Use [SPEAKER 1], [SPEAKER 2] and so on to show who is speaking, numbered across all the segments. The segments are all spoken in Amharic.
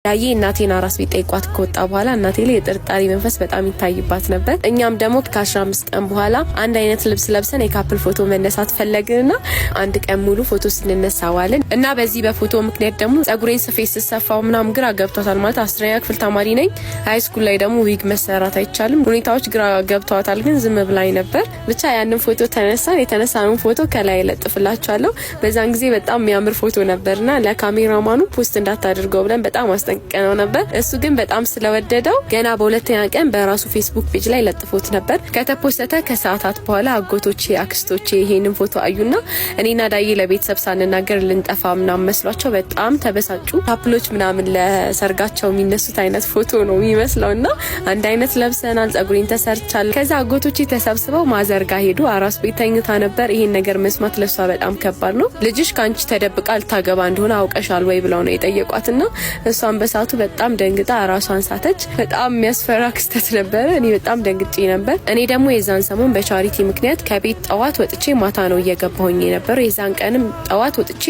[SPEAKER 1] ዳዬ እናቴን አራስ ቤት ጠይቋት ከወጣ በኋላ እናቴ ላይ የጥርጣሬ መንፈስ በጣም ይታይባት ነበር። እኛም ደግሞ ከ15 ቀን በኋላ አንድ አይነት ልብስ ለብሰን የካፕል ፎቶ መነሳት ፈለግንና አንድ ቀን ሙሉ ፎቶ ስንነሳዋለን እና በዚህ በፎቶ ምክንያት ደግሞ ጸጉሬን ስፌት ስሰፋው ምናምን ግራ ገብቷታል። ማለት 10ኛ ክፍል ተማሪ ነኝ። ሃይ ስኩል ላይ ደግሞ ዊግ መሰራት አይቻልም። ሁኔታዎች ግራ ገብቷታል፣ ግን ዝም ብላኝ ነበር። ብቻ ያንን ፎቶ ተነሳን። የተነሳነው ፎቶ ከላይ ለጥፍላችኋለሁ። በዛን ጊዜ በጣም የሚያምር ፎቶ ነበርና ለካሜራማኑ ፖስት እንዳታደርገው ብለን በጣም ቀነው ነበር። እሱ ግን በጣም ስለወደደው ገና በሁለተኛ ቀን በራሱ ፌስቡክ ፔጅ ላይ ለጥፎት ነበር። ከተፖስተተ ከሰዓታት በኋላ አጎቶቼ አክስቶቼ ይሄንን ፎቶ አዩና እኔና ዳዬ ለቤተሰብ ሳንናገር ልንጠፋ ምናምን መስሏቸው በጣም ተበሳጩ። ካፕሎች ምናምን ለሰርጋቸው የሚነሱት አይነት ፎቶ ነው የሚመስለውና አንድ አይነት ለብሰናል፣ ጸጉሬን ተሰርቻለሁ። ከዛ አጎቶቼ ተሰብስበው ማዘርጋ ሄዱ። አራስ ቤት ተኝታ ነበር። ይሄን ነገር መስማት ለሷ በጣም ከባድ ነው። ልጅሽ ካንቺ ተደብቃ ልታገባ እንደሆነ አውቀሻል ወይ ብለው ነው የጠየቋትና እሷን በሳቱ በጣም ደንግጣ ራሷን ሳተች። በጣም የሚያስፈራ ክስተት ነበር። እኔ በጣም ደንግጬ ነበር። እኔ ደግሞ የዛን ሰሞን በቻሪቲ ምክንያት ከቤት ጠዋት ወጥቼ ማታ ነው እየገባሁኝ ነበር። የዛን ቀንም ጠዋት ወጥቼ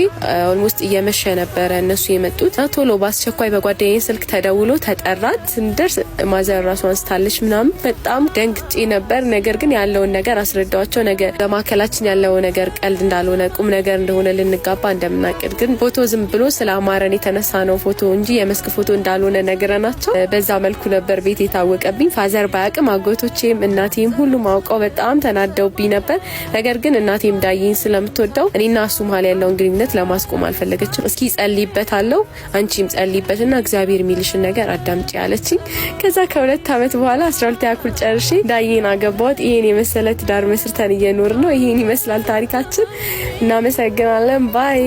[SPEAKER 1] ኦልሞስት እየመሸ ነበር እነሱ የመጡት። ቶሎ በአስቸኳይ በጓደኛዬ ስልክ ተደውሎ ተጠራት። ስንደርስ ማዘር ራሷን ስታለች ምናምን። በጣም ደንግጬ ነበር። ነገር ግን ያለውን ነገር አስረዳዋቸው። ነገር በማከላችን ያለው ነገር ቀልድ እንዳልሆነ ቁም ነገር እንደሆነ ልንጋባ እንደምናቅድ ግን ፎቶ ዝም ብሎ ስለአማረን የተነሳ ነው ፎቶ እንጂ የመስክ ፎቶ እንዳልሆነ ነገረናቸው። በዛ መልኩ ነበር ቤት የታወቀብኝ። ፋዘር ባያቅም አጎቶቼም እናቴም ሁሉም አውቀው በጣም ተናደውብኝ ነበር። ነገር ግን እናቴም ዳዬን ስለምትወደው እኔና እሱ መሀል ያለውን ግንኙነት ለማስቆም አልፈለገችም። እስኪ ጸልይበታለሁ፣ አንቺም ጸልይበትና እግዚአብሔር የሚልሽን ነገር አዳምጪ ያለችኝ። ከዛ ከ2 አመት በኋላ 12ኛ ክፍል ጨርሼ ዳዬን አገባሁት። ይሄን የመሰለ ትዳር መስርተን እየኖር ነው። ይሄን ይመስላል ታሪካችን። እናመሰግናለን። ባይ